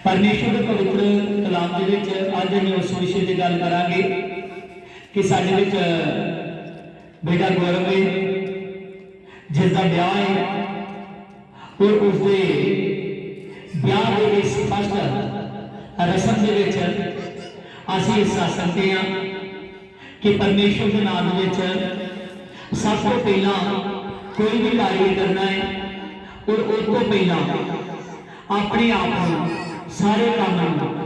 परमेश्वर के पवित्र कलाम के अज अं उस विषय की गल करांगे कि साडे विच बेटा गौरव है जिसका ब्याह है और उसके ब्याह के स्पष्ट रसम के असी हिस्सा सकते हैं कि परमेश्वर के नाम सब तो पहला कोई भी कार्य करना है और उस तो पहला अपने आप को सारे काम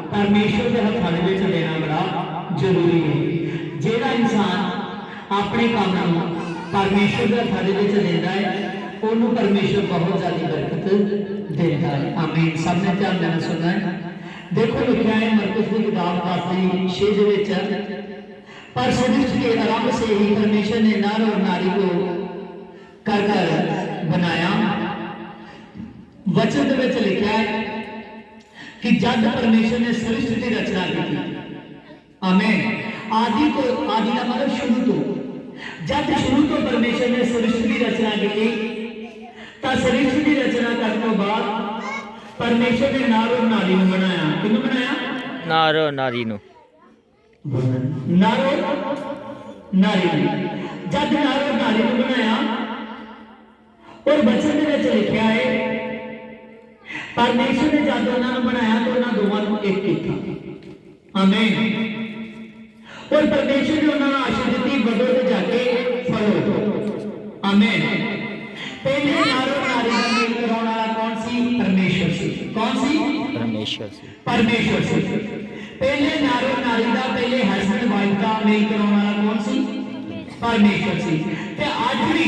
परमेश्वर के हथों में देना बड़ा जरूरी है। जेड़ा इंसान अपने काम परमेश्वर के हथों में देता है उन्होंने परमेश्वर बहुत ज्यादा बरकत देता है। आमीन। सबने ध्यान देना सुनना है। देखो लिखा है मरकुस की किताब काफी 6 पर सृष्टि के आरंभ से ही परमेश्वर ने नर और नारी को कर कर बनाया। वचन में लिखा है कि जब परमेश्वर ने सृष्टि की रचना की, आमीन, आदि का मतलब शुरू तो, जब शुरू तो परमेश्वर ने सृष्टि की रचना की तो सृष्टि की रचना करने के बाद परमेश्वर ने नर और नारी को बनाया। किसने बनाया? नर और नारी को। नर और नारी, जब नर और नारी को बनाया और वचन में लिखा है परमेश्वर ने जब उन्होंने बनाया तो उन्होंने दोनों को एक किया। आमीन। और परमेश्वर ने उन्होंने आशीष दी बढ़ो तो जाके फलो। आमीन। पहले नर और नारी का मेल कराने वाला कौन सी? परमेश्वर से। कौन सी? परमेश्वर से। परमेश्वर से। पहले नर और नारी का, पहले हस्बैंड वाइफ का मेल कराने वाला कौन सी? परमेश्वर से। ते आज भी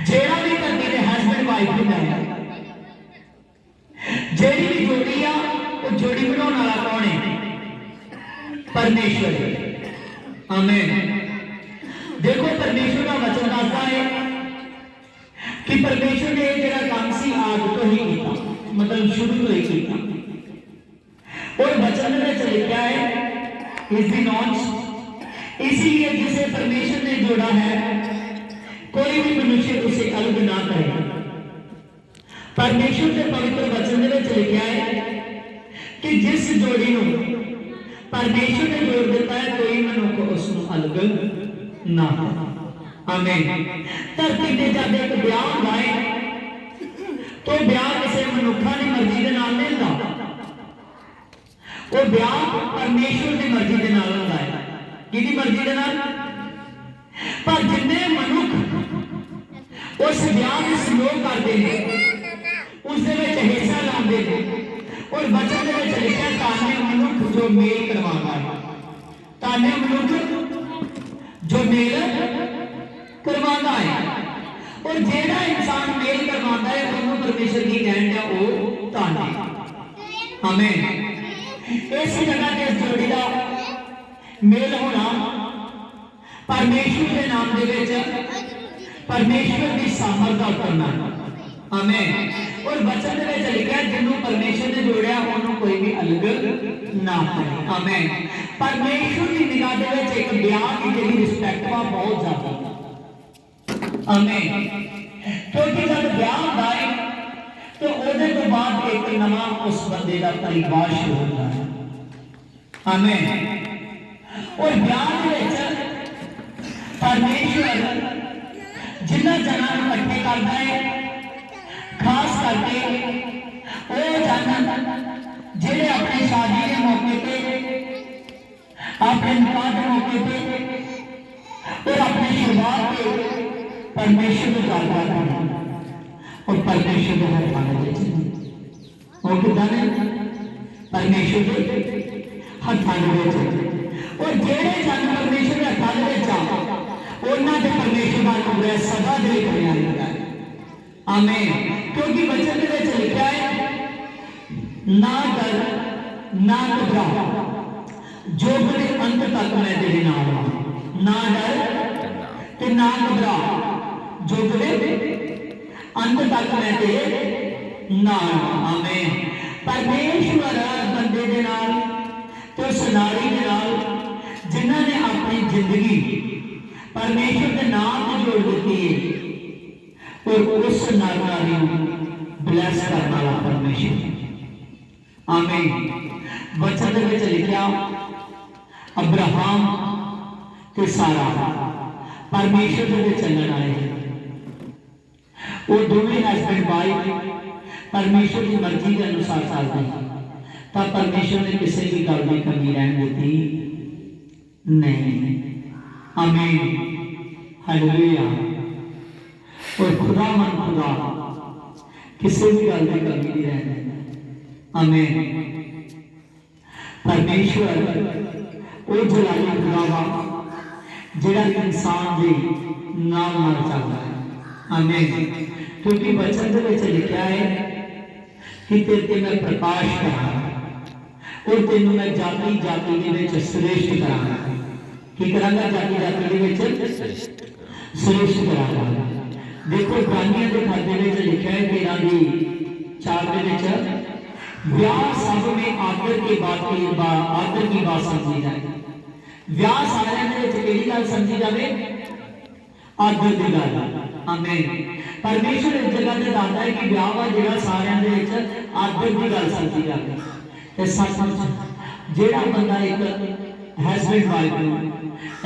जेड़ा भी धरती के हस्बैंड वाइफ होता है, जेड़ी भी जोड़ी आ वो जोड़ी बनाने वाला कौन है? परमेश्वर। आमीन। देखो परमेश्वर का वचन दसता है कि परमेश्वर ने जेड़ा काम सी आद तो ही किया, मतलब शुरू तो ही किया। और वचन में लिखा है इस दिन इसीलिए जिसे परमेश्वर ने जोड़ा है कोई भी मनुष्य उसे अलग ना करे। परमेश्वर के पवित्र वचन में लिखा है कि जिस जोड़ी को परमेश्वर ने जोड़ दिता है कोई मनुष्य उसको अलग ना करे। आमीन। धरती पे जब एक ब्याह होता है तो ब्याह किसी मनुष्य की मर्जी के नाल नहीं होता, वो ब्याह परमेश्वर की मर्जी के नाल होता है। किहदी मर्जी के नाल? पर जिन्ने मनुष्य उस ब्याह में सहयोग करते हैं उसके हिस्सा लाते हैं और वचन में लिखा ताने मनुष्य जो मेल करवाता है, ताने मनुष्य जो मेल करवाता है। और जेड़ा इंसान मेल करवाता है उन्होंने परमेश्वर की कहते हैं वो ताने। आमीन। इस जगह के जोड़ी का मेल होना परमेश्वर के नाम के परमेश्वर की सामर्थ का करना। आमीन। और वचन में लिखा है जिन्हों परमेश्वर ने जोड़िया उन्होंने कोई भी अलग ना करे। आमीन। परमेश्वर की निगाह में एक ब्याह की जी रिस्पेक्ट बहुत ज्यादा। आमीन। क्योंकि जब ब्याह होता है तो उसके तो बाद एक नवा उस बंदे का परिवार शुरू होता है। आमीन। और ब्याह परमेश्वर जिन्ना जना इकट्ठे करता है खास करके वो जन जेडे अपने शादी के मौके पे, अपने निकाह के मौके पे और अपने शुरुआत के परमेश्वर को गाता है और परमेश्वर के हर खाने वो कितना ने परमेश्वर के हर खाने और जेडे जन परमेश्वर के हथां दे विच उन्हां दे परमेश्वर का अनुग्रह सदा दे बनिया रहता है। आमीन। क्योंकि वचन में लिखा है ना डर ना घबरा जो बड़े अंत तक मैं तेरे नाल हूं। ना डर ते ना घबरा जो बड़े अंत तक मैं तेरे नाल हूं। आमीन। परमेश्वर बंदे दे नाल तो उस नारी दे नाल जिन्हां ने अपनी जिंदगी परमेश्वर के नाम से जोड़ दी है और उस नारी ब्लेस करने वाला परमेश्वर। आमीन। वचन दे विच लिखिया अब्राहम ते सारा परमेश्वर दे विच चलण वाले वो दोवें हस्बैंड वाइफ परमेश्वर की मर्जी के अनुसार चलते हैं, तब परमेश्वर ने किसी भी गल की कमी रहने दी नहीं। आमीन हालेलुया। और खुदा मन खुदा किसी भी गल की कमी नहीं रहने देता। आमीन। परमेश्वर वो जलाली खुदा वा जिहड़ा इंसान दे नाल नाल चलदा है। आमीन। क्योंकि वचन दे विच लिखिया है कि तेरे ते मैं प्रकाश करांगा और तेनों मैं जाति जाति दे विच श्रेष्ठ करांगा। की करांगा? जाति जाति दे विच श्रेष्ठ करांगा। देखो इब्रानियों के खत दे विच लिखिया है 13:4 दे विच ब्याह सब में आदर की बात समझी जाए। ब्याह सारिਆਂ ਦੇ ਵਿੱਚ ਕਿਹੜੀ ਗੱਲ ਸਮਝੀ ਜਾਵੇ? आदर की गल। आमीन। परमेश्वर इस जगह से दसदा है कि ब्याह वा जिहड़ा सारिਆਂ ਦੇ ਵਿੱਚ आदर की गल समझी जाए। ते सच जिहड़ा बंदा एक हस्बैंड वाइफ ਨੂੰ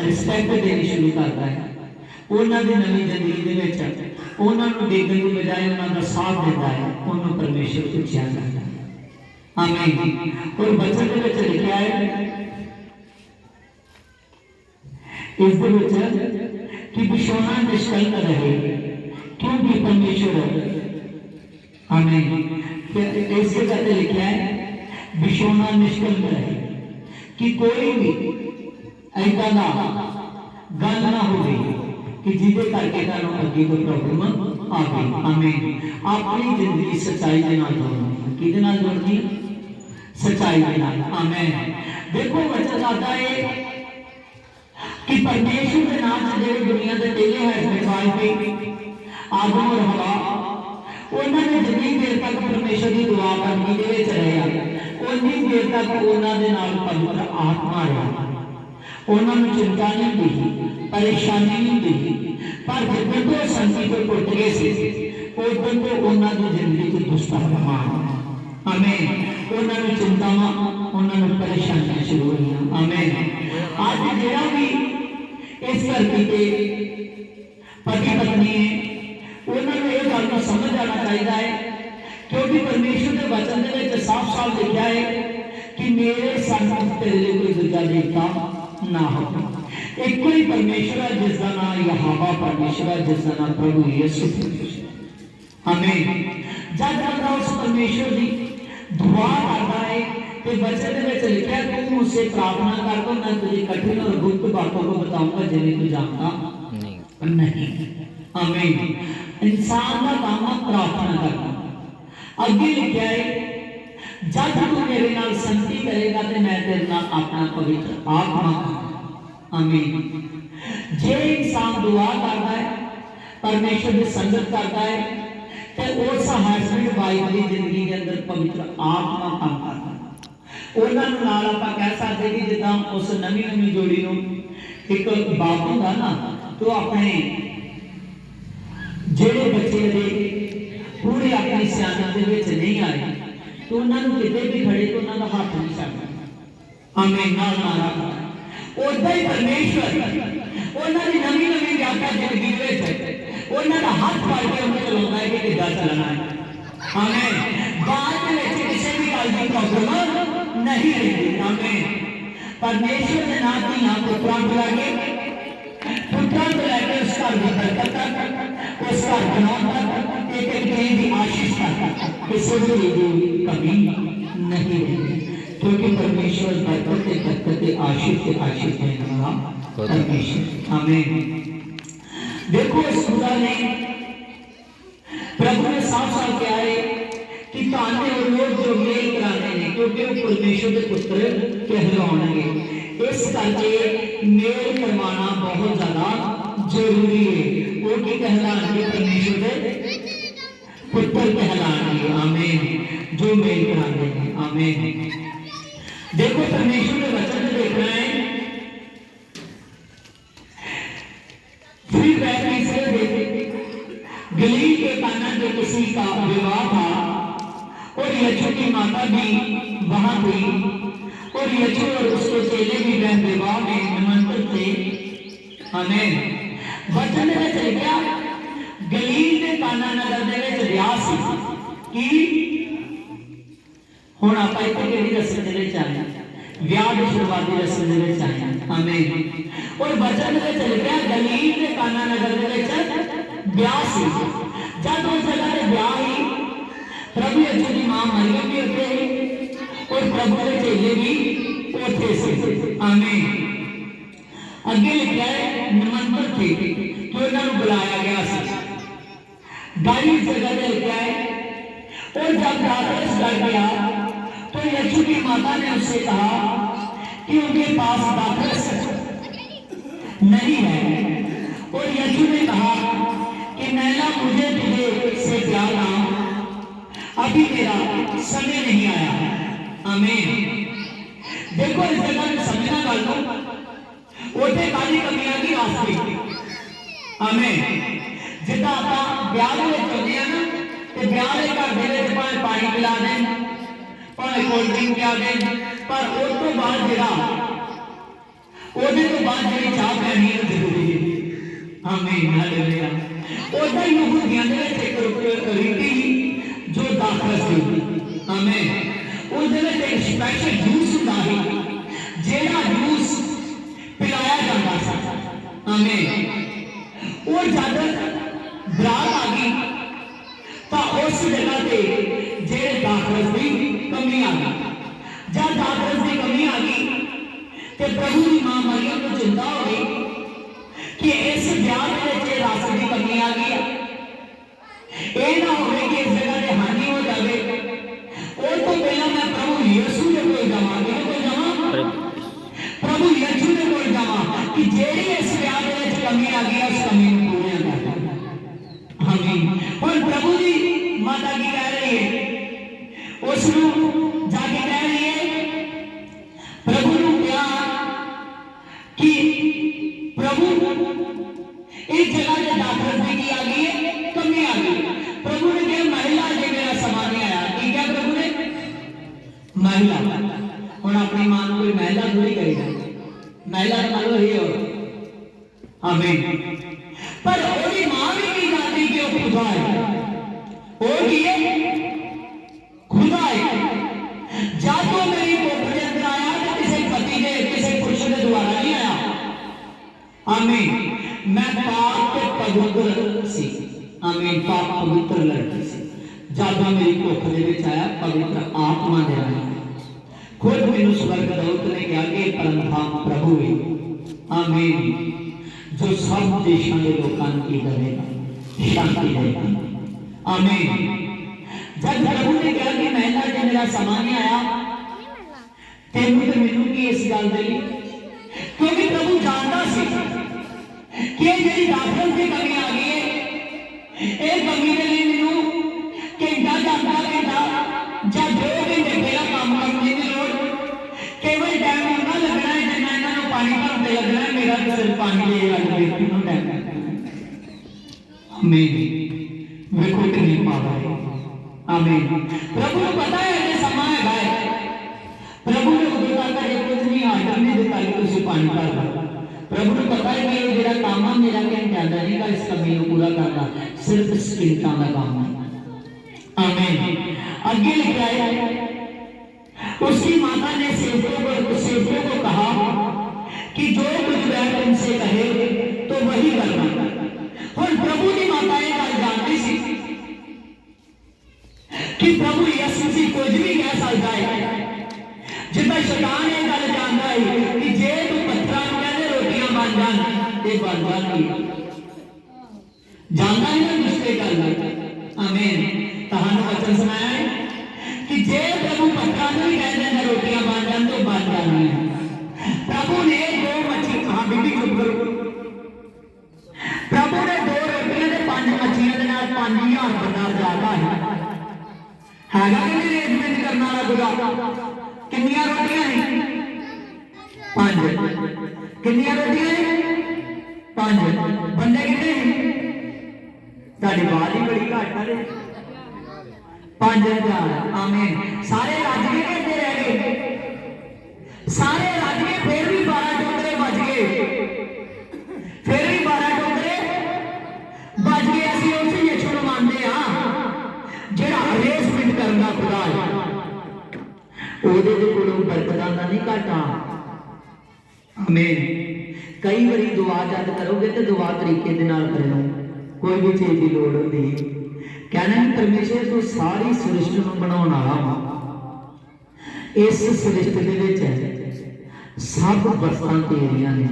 रिस्पैक्ट देनी शुरू करता है, ਉਹਨਾਂ ਦੀ ਨਵੀਂ ਜ਼ਿੰਦਗੀ ਦੇ ਵਿੱਚ ਉਹਨਾਂ ਨੂੰ ਦੇਖਣ ਦੀ ਬਜਾਏ ਉਹਨਾਂ ਦਾ ਸਾਥ ਦਿੰਦਾ ਹੈ, ਉਹਨੂੰ ਪਰਮੇਸ਼ਰ ਉੱਚਿਆ ਕਰਦਾ ਹੈ। आमीन। और वचन ਦੇ ਵਿੱਚ ਲਿਖਿਆ है इस दे विच कि बिछौना निष्कलंक रहे क्योंकि परमेश्वर। आमीन। इस जगह पे लिखा है बिछौना निष्कलंक रहे कि कोई भी ऐसा ना गल ना हो कि जिदे करके तुहानू अगे कोई प्रॉब्लम आ गई। आमीन। अपनी जिंदगी सच्चाई के नाल जोड़नी। किहदे नाल जोड़नी? सच्चाई के नाल। आमीन। देखो वचन आता है कि परमेश्वर के नाम से जो दुनिया के पहले हस्बैंड वाइफ आदम और हवा उन्होंने जितनी देर तक परमेश्वर की दुआ करनी दे रहे उन्नी देर तक उन्होंने नाल पवित्र आत्मा रहा। उन्होंने चिंता नहीं दी, परेशानी नहीं दी, पर जितने तो संगति को टुट गए थे उस तो उन्होंने जिंदगी की दुष्टता। आमीन। उन्होंने चिंतावां उन्होंने परेशानियां शुरू हुई। आमीन। आज जिहड़ा भी इस धरती पे पति पत्नी है उन्होंने ये गल को समझ आना चाहिए है, क्योंकि परमेश्वर के वचन के विच साफ साफ लिखा है कि मेरे साथ तेरे लिए कोई दूजा देवता ना हो। एक ही परमेश्वर है जिसका नाम यहोवा परमेश्वर है, जिसका नाम प्रभु यीशु। आमीन। जब बंदा उस परमेश्वर की दुआ करता है तो वचन में लिखा तू मुझसे प्रार्थना कर दो, मैं तुझे कठिन और गुप्त बातों को बताऊंगा जिन्हें तू जानता नहीं। आमीन। इंसान का काम है प्रार्थना करना। आगे लिखा है जब तू मेरे नाल संगति करेगा तो मैं तेरे नाल अपना पवित्र आत्मा। आमीन। जे इंसान दुआ करता है परमेश्वर की संगत करता है तो उस हस्बैंड वाइफ की जिंदगी के अंदर पवित्र आत्मा काम करता है। उन्होंने नाल आपां कह सकते कि जिद्दां उस नवी नवी जोड़ी नूं एक बाप हुंदा ना तो अपने जिहड़े बच्चे दे पूरे अपनी सियाणत दे विच नहीं आए तो उन्होंने किते भी खड़े तो उन्होंने हाथ नहीं छड्डना। आमीन। नाल मारा उदां ही परमेश्वर उन्होंने नवी नवी व्याख्या जिंदगी दे विच उन्होंने हाथ फड़ के उन्हें चलाउंदा है कि किद्दां चलना है। आमीन। बाद में किसी भी गल की प्रॉब्लम नहीं रहती। आमीन। परमेश्वर के नाम की यहाँ पुत्रा को लैके उस घर की बरकत तक उस घर बनाने तक एक एक दिन की आशीष तक किसी भी चीज की कमी नहीं रहती, क्योंकि परमेश्वर बरकत आशीष देने वाला परमेश्वर। आमीन। देखो इस खुदा ने प्रभु ने साफ साफ कहा है कि ताने और लोग जो मेल कराने ने क्योंकि वो परमेश्वर के पुत्र कहलाएंगे। इस करके मेल करवाना बहुत ज्यादा जरूरी है। वो की कहलाएंगे? परमेश्वर के पुत्र कहलाएंगे। आमीन। जो मेल कराते हैं। आमीन। देखो परमेश्वर के वचन में देखना है फिर वह तीसरे दिन गलील के काना जो किसी का विवाह था और यीशु की माता भी वहां थी और यीशु और उसके चेले भी वह विवाह में निमंत्रित थे। आमीन। वचन में चल गया गलील के काना नगर दे विच विआह सी कि हुण आपां इत्थे किहड़ी रस्म दे विच आए विआह की शुरुआती रस्म दे विच आए। आमीन। और वचन में चल गया गलील के काना नगर दे विच विआह सी। जब उस जगह ते विआह ही प्रभु यीशु की मां मरियम भी उत्थे ही और प्रभु के चेले भी उत्थे से। आमीन। अगे लिखा है निमंत्रित थे तो इन्होंने बुलाया गया सी। 22 जगह पे लिखा है और जब दाखिल कर गया तो यीशु की माता ने उससे कहा कि उनके पास दाखिल नहीं है। और यीशु ने कहा कि महिला मुझे तुझे से प्यार ना अभी मेरा समय नहीं आया। आमीन। देखो इस जगह में समझना गल उठे काली कमियां की रास्ते। आमीन। जिदा आप ब्याह में चलते हैं ना तो ब्याह के घर के भावे पानी पिला दें भावे कोल्ड ड्रिंक पिला दें पर उस तो बाद जरा ओदे तो बाद जी चाह पैनी जरूरी है। आमीन। हालेलुया। ओदा ही यहूदियों दे विच एक रीति जो दाखिल सी। आमीन। उस दे विच एक स्पेशल जूस हुंदा है जेड़ा जूस पिलाया जाता था। आमीन। और जब बरात आ गई तो उस जगह पे जेड़े दाखिल की कमी आ गई। जब दाखिल की कमी आ गई तो प्रभु की मां मरियम को चिंता हो गई कि इस ब्याह में रस की कमी आ गई। ये ना हो कि इस जगह से हानि हो जाए। वो तो पहला मैं प्रभु यीशु के कोल जावां प्रभु यीशु के कोल जावां कि जेड़ी इस ब्याह में कमी आ गई उस कमी को पूरी कर। आमीन। और प्रभु जी माता की कह रही है उसनु जाके कह रही है प्रभु ने क्या कि प्रभु इस जगह से दाखिल की आ गई है कमी आ गई। प्रभु ने कहा महिला जे मेरा समान नहीं आया। कि क्या प्रभु ने महिला हुण अपनी मां को कोई महिला थोड़ी कहेगा। महिला का मतलब ही हो। आमीन। पर ओदी मां भी नहीं जानती कि वो खुदा है। वो की है खुदा है। जब तो मेरी कोख के अंदर आया तो किसी पति ने किसी पुरुष के द्वारा नहीं आया। आमीन। मैं पाक के पवित्र सी। आमीन। पाक पवित्र लड़की सी। जब मेरी कोख के विच आया पवित्र आत्मा ने आया खुद मैनू स्वर्गदूत ने कहा कि परमधाम प्रभु है। आमीन। जो सब देशों के लोगों की देगा शांति देगा। आमीन। जब प्रभु ने कहा कि महिला जो मेरा समान आया तेनू तो मैनू की इस गल दे क्योंकि प्रभु जानता सी कि जी दाखिल की कमी आ गई है। ये कमी के लिए मैनू घंटा जाता घंटा या 2 घंटे मेरा काम करने की लोड़ केवल टाइम उतना लगना है जितना इन्होंने पानी भरते लगना है। मेरा सिर पानी ले आमीन। देखो कितनी पावर है। आमीन। प्रभु को पता है कि समय है। प्रभु ने उदो तक कुछ नहीं आर्डर नहीं दिता कि तुम पानी भर दो। प्रभु को पता है कि जो काम है मेरा घंटा नहीं इस कमी को पूरा करना सिर्फ स्किंटा का काम है। आमीन। आगे लिखा है उसकी माता ने सेवकों को कहा कि जो कुछ वह तुमसे कहे तो वही करना। और प्रभु की माता ये गल जानती सी कि प्रभु यीशु मसीह कुछ भी कह सकता है। जितना शैतान ये गल जानता है कि जे तू पत्थरां नूं कहदे रोटियां बन जान ते बन जाणगी। जानता है ना दूसरे गल। आमीन। कहानी वचन सुनाया है कि जे प्रभु पत्थरां नूं भी कह देंगे रोटियां बन जान तो बन जानी है। प्रभु ने 2 मछली हाँ बीबी चुप करो। प्रभु ने 2 रोटियां ते 5 मछलियां दे नाल 5000 बंदा जाता है हैगा कि नहीं अरेंजमेंट करने वाला खुदा। कितनियां रोटियां हैं 5। कितनियां रोटियां हैं 5। बंदे कितने हैं? ਤੁਹਾਡੀ बात ही बड़ी घट है। 5000। आमीन। सारे रज गए कहते रह गए, सारे रज गए, फिर भी 12 टोकरे बच गए, फिर भी 12 टोकरे बच गए। असं उस यीशु को मानते हाँ जिहड़ा अरेंजमेंट करना खुदा है, ਉਹਦੇ ਦੇ ਕੋਲੋਂ ਬਰਕਤਾਂ ਦਾ ਨਹੀਂ ਘਾਟਾ। ਆਮੀਨ। ਕਈ ਵਾਰੀ ਦੁਆ ਜਦ ਕਰੋਗੇ ਤੇ ਦੁਆ ਤਰੀਕੇ ਦੇ ਨਾਲ ਕਰਿਓ, ਕੋਈ ਵੀ ਚੀਜ਼ ਦੀ ਲੋੜ ਹੁੰਦੀ ਹੈ कहना कि परमेश्वर तू सारी सृष्टि ਨੂੰ ਬਣਾਉਣ ਵਾਲਾ ਵਾ, ਇਸ ਸ੍ਰਿਸ਼ਟੀ ਦੇ ਵਿੱਚ ਸਭ ਵਸਤਾਂ ਤੇਰੀਆਂ ਨੇ,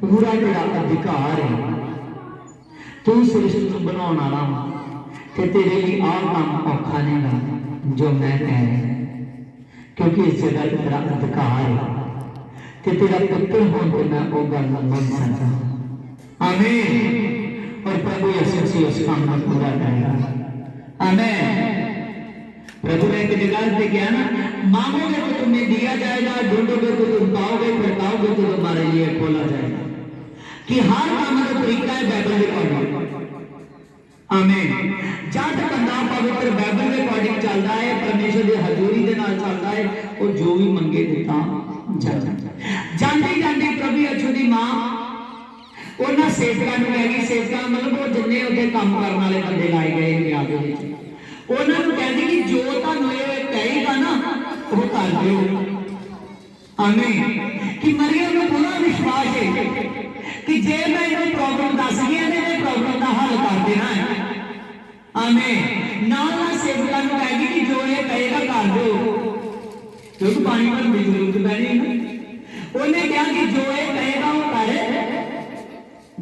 ਪੂਰਾ ਤੇਰਾ ਅਧਿਕਾਰ ਹੈ, ਤੂੰ ਸ੍ਰਿਸ਼ਟੀ ਨੂੰ ਬਣਾਉਣ ਵਾਲਾ ਵਾ ਤੇ ਤੇਰੇ ਲਈ ਆਹ ਕੰਮ ਔਖਾ ਨਹੀਂ ਗਾ ਜੋ ਮੈਂ ਕਹਿ ਰਿਹਾ, क्योंकि इस जगह पे तेरा अधिकार है कि तेरा पुत्र होने पे मैं वो गल मन सकता। आमीन। और प्रभु यीशु से उस काम को पूरा करेगा। आमीन। प्रभु ने एक जगह पे किया ना, मांगोगे तो तुम्हें दिया जाएगा, ढूंढोगे तो तुम पाओगे, भटकाओगे तो तुम्हारे लिए खोला जाएगा। कि हर काम का तरीका है बाइबल के अकॉर्डिंग। आमीन। जब तक ना पवित्र बाइबल के अकॉर्डिंग चलता है, परमेश्वर की हजूरी के नाल चलता है, वो जो भी मंगे दिता जाता। जांदी जांदी प्रभु यीशु की मां उन्हां सेवकां नूं कह गई, सेवकां मतलब वो जिन्ने उत्थे काम करने वाले बंदे लाए गए इंडिया दे विच, उन्हां नूं कहंदी कि जो तुहानूं इह कहेगा ना वो कर दिओ। आमीन। कि मरियम नूं पूरा विश्वास है कि जे मैं इन्हूं प्रॉब्लम दस गई ते इह प्रॉब्लम दा हल कर देना है। आमीन। नाल नाल सेवकां नूं कहेगी कि जो ये कहेगा कर दो, क्योंकि पानी भरने की जरूरत पैनी है। उन्हें कहा कि जो ये कहेगा वो कर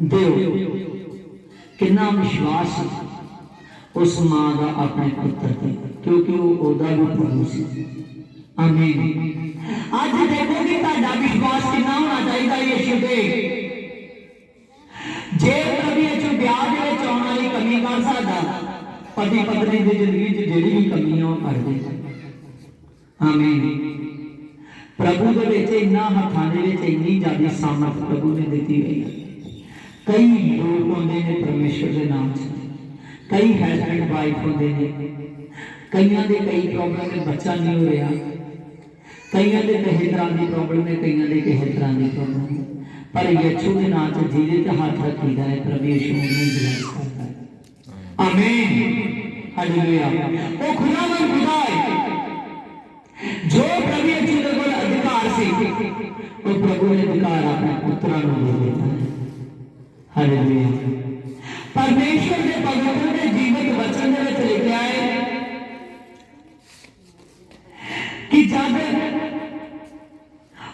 दो। कितना विश्वास उस मां का अपने पुत्र ते, क्योंकि वो ओदा भी प्रभु सी। आमीन। आज देखो कि तुहाडा विश्वास कितना होना चाहिए यीशु ते। जे प्रभु यीशु ब्याह दे विच आउण वाली कमी कर सकदा, पति पत्नी की जिंदगी जिहड़ी भी कमी है कर दे। आमीन। प्रभु के विच इन्ना हत्थां दे विच इन्नी ज्यादा सामर्थ प्रभु ने दी हुई है। कई लोग होंदे ने परमेश्वर के नाम से, कई हस्बैंड वाइफ होंदे ने, कईयां दे कई प्रॉब्लम है, बच्चा नहीं हो रहा, कईयां दे कई तरह की प्रॉब्लम है, कईयां दे कई तरह की प्रॉब्लम है, पर यीशु के नाम से जिहदे ते हाथ रखीदा है प्रभु यीशु उन्हें ब्लेस करता है। आमीन। हालेलुया। वो खुदावन खुदा है जो प्रभु यीशु के कोल अधिकार से वो प्रभु ने अधिकार अपने पुत्रों को दे देता है। हालेलुया। परमेश्वर के पवित्र के जीवित वचन में लिखा है कि जब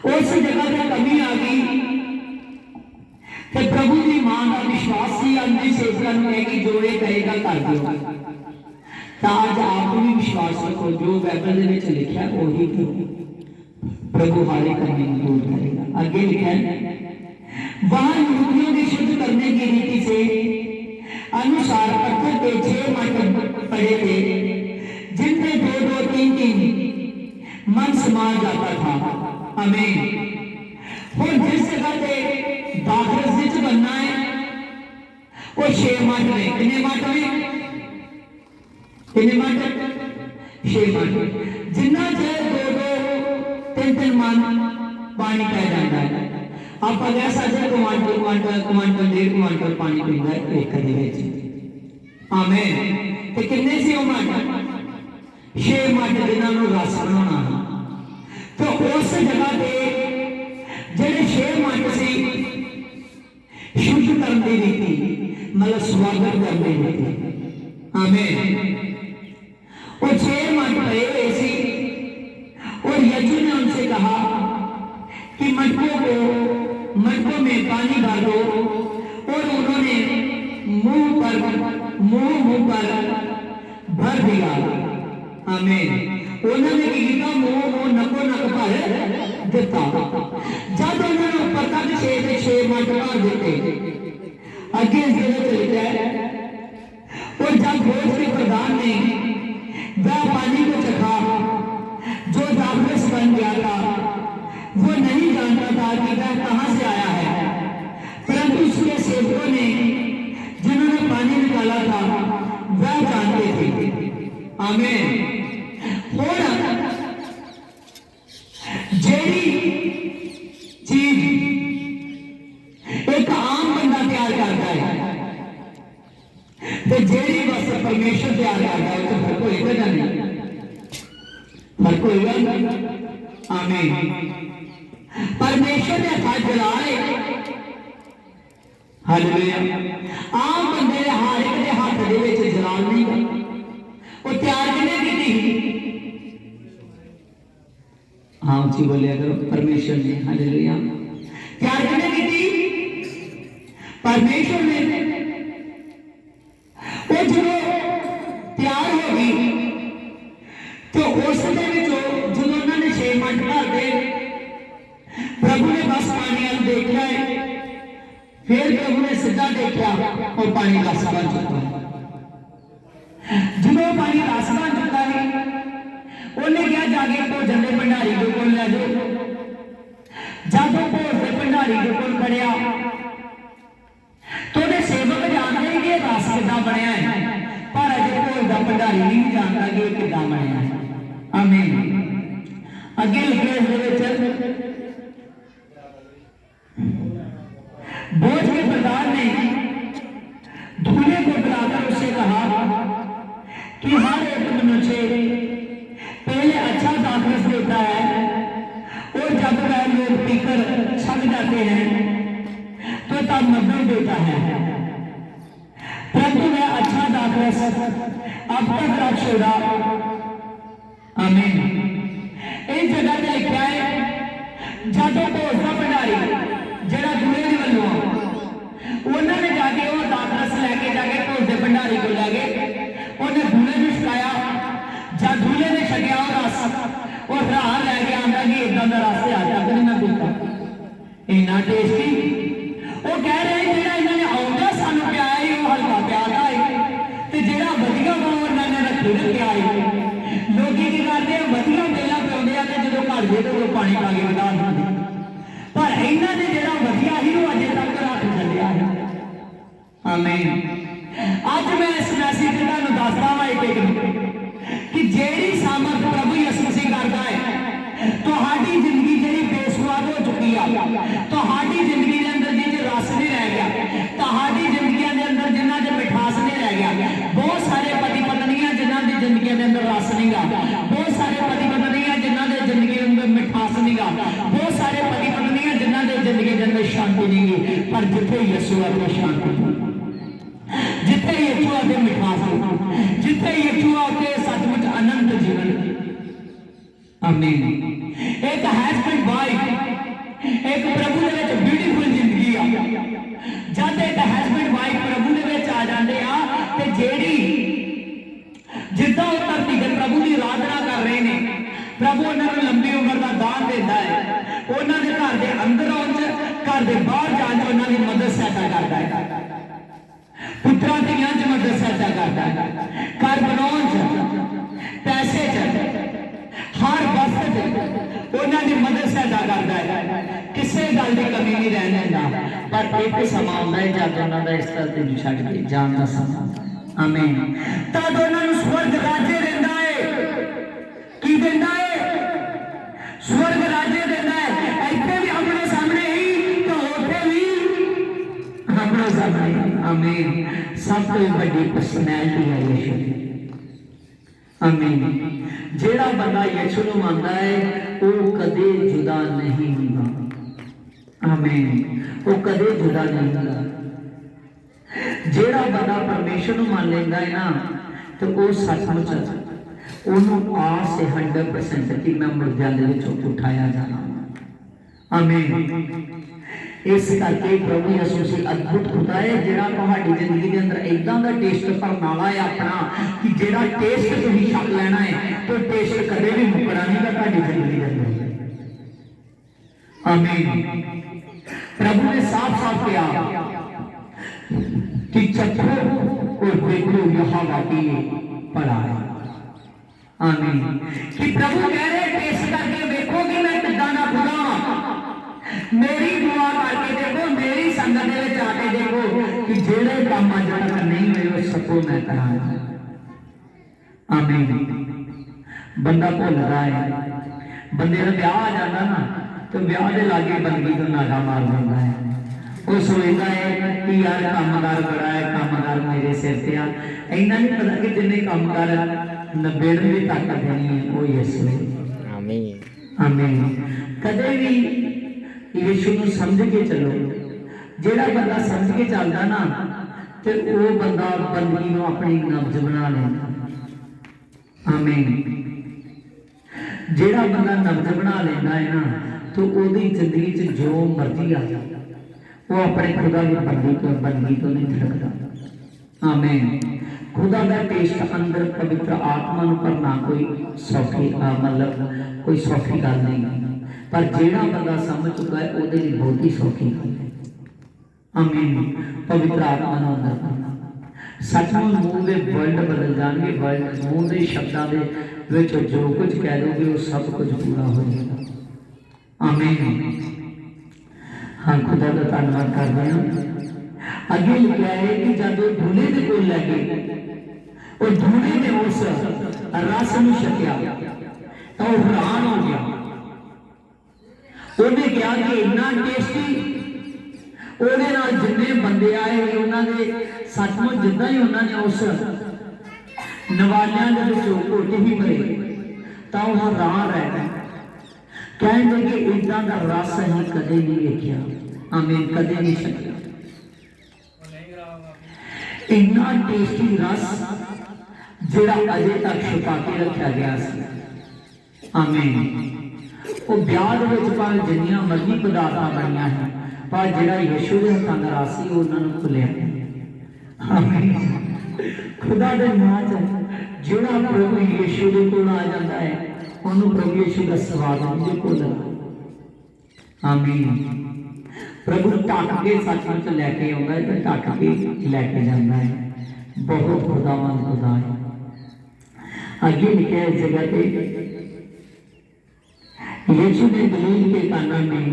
उस जगह पे कमी आ गई तो प्रभु की मां का विश्वास ही अंधी सेवकां नूं कहेगी जो ये कहेगा कर दो। तो आज आप भी विश्वास रखो, जो बाइबल के विच लिखा है वही करो, प्रभु हमारे कमी को दूर करेगा। आगे लिखा है, वहां यहूदियों की शुद्ध करने की रीति से अनुसार पत्थर के 6 मट पड़े थे, जिनमें 2-2, 3-3 मन समा जाता था। आमीन। और जिस जगह पे दाखरस विच बनना है वो 6 मट ने, कितने मट ने? कितने मट? 6 मट। जिन्ना चाहे 2-2, 3-3 मन पानी पै जाता है। आप कह सकते क्वांटल क्वांटल क्वांटल 1.5 क्वांटल पानी पींदा है एक दे विच। आमीन। ते कितने सी वो मट? 6 मट जिन्हां नूं रस बनाउणा। तो उस जगह पे जेडे 6 मट सी शुद्ध करने की रीति, मतलब स्वागत करने की रीति। आमीन। वो 6 मट पड़े हुए सी और यीशु ने उनसे कहा कि मटकों में पानी भर दो, और उन्होंने मुंह पर भर दिया। आमीन। उन्होंने मुंह नको नक भर दिता। जब उन्होंने ऊपर तक 6 मट भर दिते, अगे लिखा है, और जब भोज के प्रधान ने वह पानी को चखा जो दाखरस बन गया था, वो नहीं जानता था कि वह कहां से आया है, परंतु उसके सेवकों ने जिन्होंने पानी निकाला था वह जानते थे। आमीन। हुण जेड़ी चीज एक आम बंदा तैयार करता है ते जेड़ी बस परमेश्वर तैयार करता है तो फर्क होएगा नहीं, फर्क होएगा। आमीन। परमेश्वर ने हथ जलाए, हालेलुया। आम बंदे ने हर एक के हाथ दे विच जलाल नहीं गा, वो तैयार किने कीती? हाँ उची बोलिया करो, परमेश्वर ने। हालेलुया। तैयार किने कीती? परमेश्वर ने। वो जो तैयार हो गई तो उस दे विचों जो उन्होंने 6 मिनट भर दे, प्रभु ने बस पानी वाल देखा है, फिर प्रभु ने सीधा देखा और पानी रस बन चुका है। जो पानी रस बन चुका है उन्हें क्या जाके भोजन के भंडारी के कोल ले जाओ। जब भोज के भंडारी के कोल खड़िया तो उन्हें सेवक जानते हैं कि रस कितना बनया है, पर अजे भोज का भंडारी नहीं जानता कि कितना बनया है। आमीन। अगे लिखे बोझ के प्रधान ने दूल्हे को बुलाकर उससे कहा कि हर एक मनुष्य पहले अच्छा दाखरस देता है और जब वह लोग पीकर थक जाते हैं तो तब मधुर देता है, परंतु वह अच्छा दाखरस अब तक रख छोड़ा। आमीन। इस जगह पर लिखा है जब भोज का भंडारी जरा दूल्हे के वालों उन्होंने जाके वो दाखरस लैके जाके भोज के भंडारी को लै गए, उन्हें दूल्हे ने छकाया। जब दूल्हे ने छकिया वो रस वो हैरान लैके आंदा कि इदा का रस आज तक नहीं मैं पीता, इन्ना टेस्टी। वो कह रहे हैं जो इन्होंने आउंदा सानू पियाया ही वो हल्का प्यादा है तो जो वधिया वा उन्होंने रखी रखा है। लोग की करते हैं वधिया मेला पिआते हैं जो घर गए तो पानी पा के बता देंगे, पर इन्हों ने जो वधिया ही वो अजे तक रख चलिया है। आमीन। अज मैं इस मैसेज से तुहानू दसदा वा कि जेड़ी सामर्थ प्रभु यीशु मसीह करता है तुहाडी जिंदगी जेड़ी बेसुआद हो चुकी है, तुहाडी जिंदगी के अंदर जिन्हें रस नहीं रह गया, तुहाडी जिंदगी के अंदर जिन्हों से मिठास नहीं रह गया। बहुत सारे पति पत्नियां जिन्हों की जिंदगी के अंदर रस नहीं गा, बहुत सारे पति पत्नियां जिन्हों की जिंदगी के अंदर मिठास नहीं गा, बहुत सारे पति पत्नियां जिन्हों की जिंदगी के अंदर शांति नहीं गी। पर जिथे यीशु आते शांति, जिथे यीशु आते मिठास, जिथे यीशु आते सचमुच अनंत जीवन। आमीन। एक हस्बैंड वाइफ एक प्रभु के ब्यूटीफुल जिंदगी आ, जब एक हस्बैंड वाइफ प्रभु के आ जाते हैं तो जेड़ी जिदा वो धरती के प्रभु की आराधना कर रहे हैं, प्रभु उन्होंने लंबी उम्र का दान देता है, उन्होंने घर के अंदर आने घर के बाहर जाने उन्होंने मदद सहायता करता है, पुत्रा धियां च मदद सहायता करता है, घर बनाने पैसे हर वक्त उन्होंने मदद सहायता करता है, किसी गल की कमी नहीं रहने देता। पर एक समा आता है जब उन्होंने इस धरती छड़ के जान का समा। आमीन। तब उन्होंने स्वर्ग राज्य देता है, की देता है? स्वर्ग राज्य देता है। इतने भी अपने सामने ही तो होते भी अपने सामने। आमीन। सब तो बड़ी पर्सनैलिटी है यीशु। आमीन। जेड़ा बंदा यीशु को मानता है वो कदे जुदा नहीं होगा। आमीन। वो कदे जुदा नहीं होगा। जेड़ा बंदा परमेश्वर को मान लेता है ना तो वो सचमुच उन्होंने आस से 100% कि मैं मुर्दे विचों उठाया जाना। आमीन। इस करके प्रभु यीशु से अद्भुत खुदा है जेड़ा तुम्हारी जिंदगी के अंदर इदा का टेस्ट भरने वाला है अपना कि जेड़ा टेस्ट तुम छक लेना है तो टेस्ट कदे भी मुकना नहीं गा तुम्हारी जिंदगी के अंदर। आमीन। प्रभु ने साफ साफ कहा कि चखो और देखो यहाँ वाकई पड़ा है। आमीन। कि प्रभु कह रहे टेस्ट करके देखो कि मैं कितना ना खुदा मेरी दुआ करके देखो, मेरी संगत में जाके देखो कि जेड़े काम अज तक नहीं हुए वो सबको मैं करांगा। आमीन। बंदा भुलदा है, बंदे का ब्याह आ जाता ना तो ब्याह के लागे बंदगी को नागा मार देता है। वो सोचता है कि यार कामगार बड़ा है, कामगार मेरे सिर से आ। इन्ना नहीं पता कि जिन्हें कामगार नबेड़न की ताकत देनी है वो यीशु है। आमीन। आमीन। कदे भी यीशु को समझ के चलो। जेड़ा बंदा समझ के चलता ना तो वो बंदा बंदगी को अपनी नब्ज बना लेता। आमीन। जेड़ा बंदा नब्ज बना लेना है ना तो ओदी जिंदगी च जो मर्जी आ जाए वो अपने खुदा की बंदगी तो नहीं थकता। आमीन। खुदा का टेस्ट अंदर पवित्र आत्मा नूं भरना कोई सौखी मतलब कोई सौखी गल नहीं, पर जेड़ा बंदा समझ चुका है ओदे लिए बहुत ही सौखी गल है। आमीन। पवित्र आत्मा नूं अंदर भरना सचमुच मूँह के वर्ड बदल जाएंगे। वर्ड मूँह के शब्दों के विच जो कुछ कह दोगे वो सब कुछ पूरा हो जाएगा। आमीन। हाँ, खुदा का धन्यवाद करते हैं। अगे लिखा है कि जब वो धूले के कोल लगे और धूले ने उस रस में छकिया तो वो हैरान हो गया। उन्हें कहा कि इन्ना टेस्टी। ਉਹਦੇ ਨਾਲ जिन्ने बंदे आए उन्होंने सचमुच जिदा ही उन्होंने उस नवालियां के घोटे ही भरे तो वह हैरान रह गए। कहते कि इदा का रस अं कदे नहीं देखा। आमीन। कदे नहीं छकिया। इन्ना टेस्टी रस जिहड़ा अजे तक छुपा के रखा गया। आमीन। वो ब्याह दे विच भावें जिन्नियां मर्जी पदार्थां बणियां हैं पर जिहड़ा यीशु दे हत्थां दा रस सी उन्होंने खुलिया। आमीन। खुदा दे नाम च जिहड़ा प्रभु यीशु दे कोल आ जाता है उन्होंने प्रभु यीशु का स्वाद भी कोल। आमीन। प्रभु ढक के सचमुच लैके आउंदा है तो ढक के लैके जाता है। बहुत खुदावंद खुदा है। अगे लिखा इस जगह पे यीशु ने गलील के काना में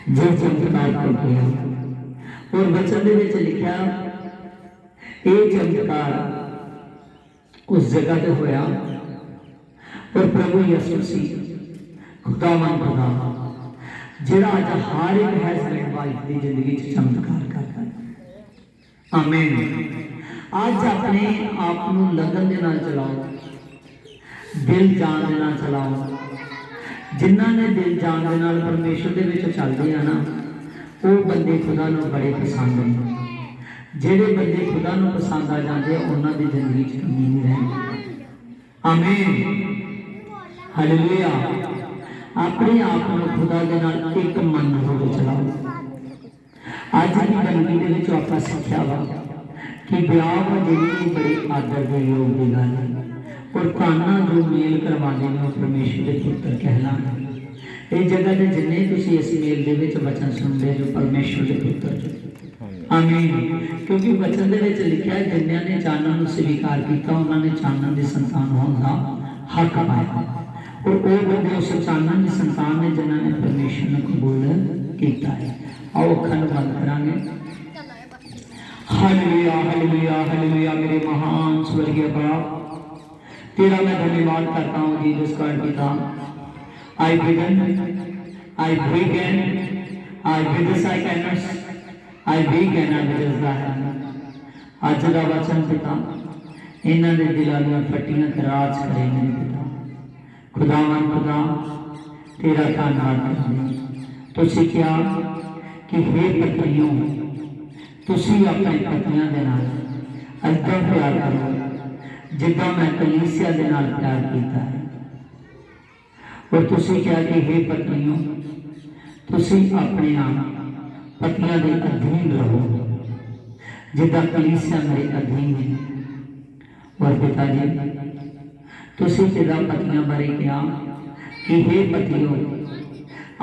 जो चमत्कार कर दिया और वचन दे विच लिखा ये चमत्कार उस जगह पे होया और प्रभु यीशु मसीह खुदावंद खुदा जिहड़ा अज हर एक हस्बैंड वाइफ की जिंदगी चमत्कार करता है। आमीन। अज अपने आप को लगन दे नाल चलाओ, दिल जान दे नाल चलाओ। जिन्हों ने दिल जान दे नाल परमेश्वर दे विच चलदे आ ना वो बंदे खुदा नूं बड़े पसंद हैं। जिहड़े बंदे खुदा नूं पसंद आ जाते उन्हां दी जिंदगी च कमी नहीं रहिंदी। आमीन। हालेलुया। अपने आप को खुदा दे नाल एक मन हो चलाओ। अज की जिंदगी दे विच आपां सिक्ख्या वा कि ब्याह जिहड़ी बड़े आदर के योग की गल है और काना जो मेल करवाने में परमेश्वर के पुत्र कहलाने। इस जगह से जिन्हें तुसी इस मेल दे विच वचन सुनते जो परमेश्वर के पुत्र जो। आमीन। क्योंकि वचन दे विच लिखा है जिन्होंने ने चानन को स्वीकार किया उन्होंने चानन की संतान होने का हक पाया और वो बंदे उस चानन की संतान ने जिन्होंने परमेश्वर ने कबूल किया है। आओ अखां नूं बंद करांगे। Hallelujah hallelujah hallelujah. मेरे महान स्वर्गीय बाप तेरा मैं धन्यवाद करता हूँ जीसस गॉड पिता। I began I began I with I कैनस I began I with the अज दा वचन पिता इन्हां दे दिलां दी फट्टियां खराज करे मेरे पिता। खुदावन खुदा तेरा धन्यवाद करदे। तुसीं क्या कि हे पत्नियों तुसीं अपनी पत्नियां दे नाल इदां प्यार करो जिदा मैं कलीसिया के नाल प्यार किया है। और तुसीं क्या कि हे पत्नियों तुसीं अपने आप पतियां के अधीन रहो जिदा कलीसिया मेरे अधीन है। और पिता जी तुसीं तेरा पतियां बारे कहा कि हे पतियों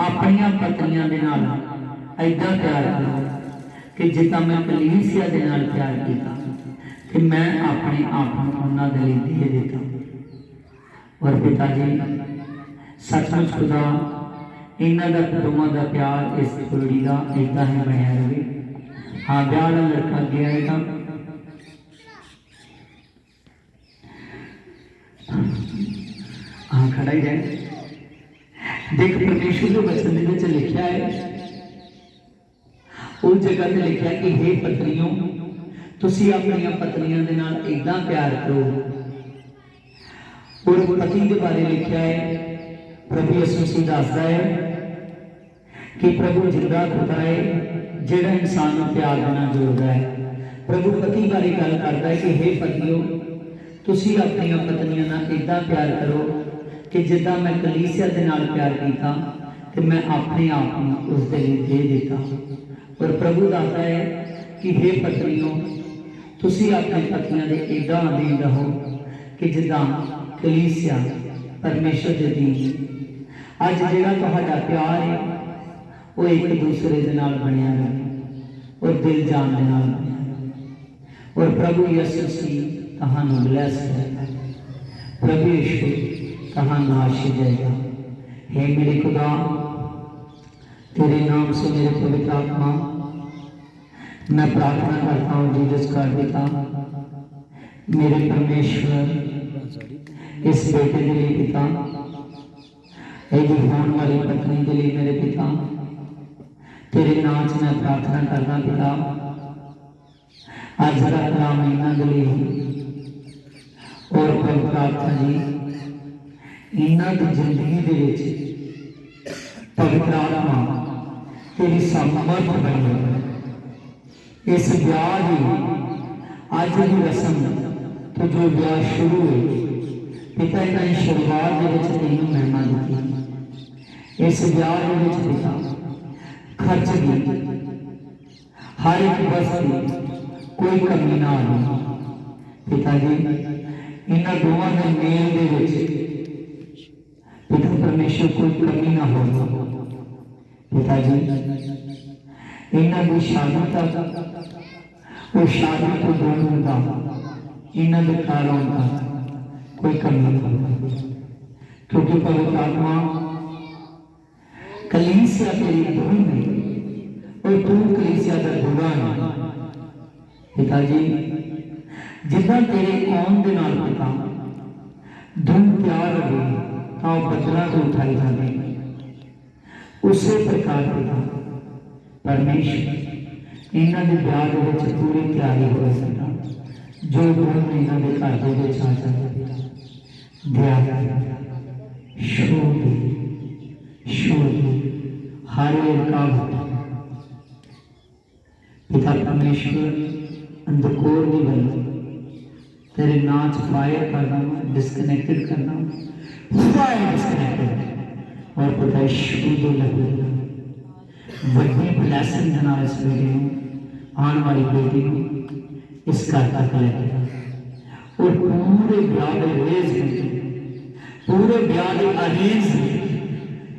अपनियां पत्नियां के नाल इदां प्यार करो कि जिदा मैं कलीसिया के नाल प्यार किया कि मैं अपने आप को उन्होंने लिए दे देता। और पिता जी सचमुच खुदा इन्हों का दोवों का प्यार इस जोड़ी का इदा ही बनया रहे। हाँ ब्याह का लड़का अगे आएगा। खड़ा ही रह। देख परमेश्वर के वचन दे विच लिखिया है, उस जगह ते लिखिया कि हे पत्नियों तुसी अपनी पत्नियों के नाल इदां प्यार करो। और पति के बारे लिखिया है, प्रभु यीशु मसीह दसदा है कि प्रभु जिंदा खुदा है जिहड़ा इंसान नूं प्यार दे नाल जोड़दा है। प्रभु पति बारे गल करदा है कि हे पतियों तुसी अपनी पत्नियों नाल इदां प्यार करो कि जिद्दां मैं कलीसिया दे नाल प्यार कीता ते मैं अपने आप नूं उस दे लई दे दिता। और प्रभु दसदा है कि हे पत्नियों तुसी अपने पतियों दे इदां अधीन रहो कि जिद्दां कलीसिया परमेश्वर दे अधीन। अज जिहड़ा तुहाडा प्यार है वो एक दूसरे दे नाल बनिया रहे और दिल जान दे नाल बनिया रहे। और प्रभु यीशु मसीह तुहानूं ब्लेस करेगा। प्रभु यीशु तुहानूं आशीष देगा। हे मेरे खुदा तेरे नाम से मेरे पवित्र आत्मा मैं प्रार्थना करता हूँ जीसस का पिता मेरे परमेश्वर इस बेटे के लिए पिता यदि होने वाली पत्नी के लिए मेरे पिता तेरे नाम से मैं प्रार्थना करता पिता आज का कलाम इन्हों के लिए और पवित्र आत्मा जी इन्हों की जिंदगी के पवित्र आत्मा तेरी सामर्थ बनी इस ब्याह की अज की रस्म तो जो ब्याह शुरू हुई पिता इन्हें शुरुआत के तीनों महिमा दी। इस ब्याह के पिता खर्च की हर एक वस्तु कोई कमी ना आई। पिता जी इन्होंने दोवों के मेल के पिता परमेश्वर कोई कमी ना हो। पिता जी इन्हों की शादी तक और शादी तो दोनों का इन्हों के कारों का कोई कमी नहीं हो। क्योंकि पवित्र आत्मा कलीसिया तेरी धुन है और तू कलीसिया का धुआ है। पिता जी जिदा तेरे आउन दे नाल पिता धुन तैयार रहे तो बदला तो उठाई जाए उसी प्रकार पिता परमेश्वर इन्हों के ब्याह के पूरी तैयारी हो सकता जो गुण इन्हों के घर के आ जाए दया शोध हर एक पिता परमेश्वर अंधकोर की गल तेरे नाच फायर करना डिस्कनेक्टेड करना फायर डिस्कनेक्टेड और पिता शुद्ध लगेगा बड़ी ब्लैसिंग देना इस बेटी को आने वाली बेटी को इस घर तक लेके और पूरे ब्याह के रेज पूरे ब्याह के अरेंज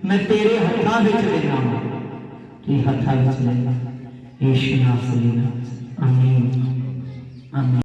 मैं तेरे हथा विच लेना कि हथा विच लेना यीशु नाम से लेना। आमीन आमीन।